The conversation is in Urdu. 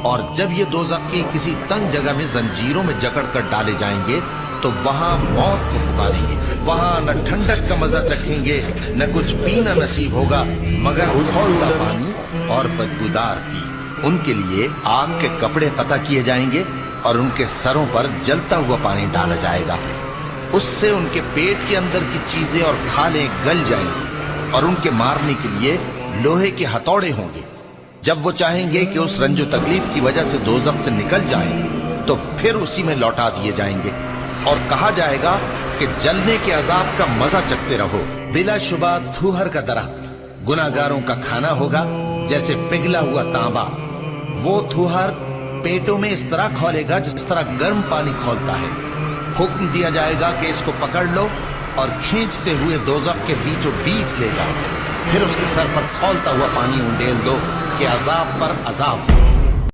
اور جب یہ دوزخ کی کسی تنگ جگہ میں زنجیروں میں جکڑ کر ڈالے جائیں گے تو وہاں موت کو پکاریں گے. وہاں نہ ٹھنڈک کا مزہ چکھیں گے، نہ کچھ پینا نصیب ہوگا مگر کھولتا پانی اور بدبودار پیپ. ان کے لیے آگ کے کپڑے قطع کیے جائیں گے اور ان کے سروں پر جلتا ہوا پانی ڈالا جائے گا. اس سے ان کے پیٹ کے اندر کی چیزیں اور کھالیں گل جائیں گی اور ان کے مارنے کے لیے لوہے کے ہتھوڑے ہوں گے. جب وہ چاہیں گے کہ اس رنج و تکلیف کی وجہ سے دوزخ سے نکل جائیں تو پھر اسی میں لوٹا دیے جائیں گے اور کہا جائے گا کہ جلنے کے عذاب کا مزہ چکھتے رہو. بلا شبہ تھوہر کا درخت گناہگاروں کا کھانا ہوگا جیسے پگھلا ہوا تانبا. وہ تھوہر پیٹوں میں اس طرح کھولے گا جس طرح گرم پانی کھولتا ہے. حکم دیا جائے گا کہ اس کو پکڑ لو اور کھینچتے ہوئے دوزخ کے بیچوں بیچ لے جاؤ. پھر اس کے سر پر کھولتا ہوا پانی انڈیل دو کہ عذاب پر عذاب ہو.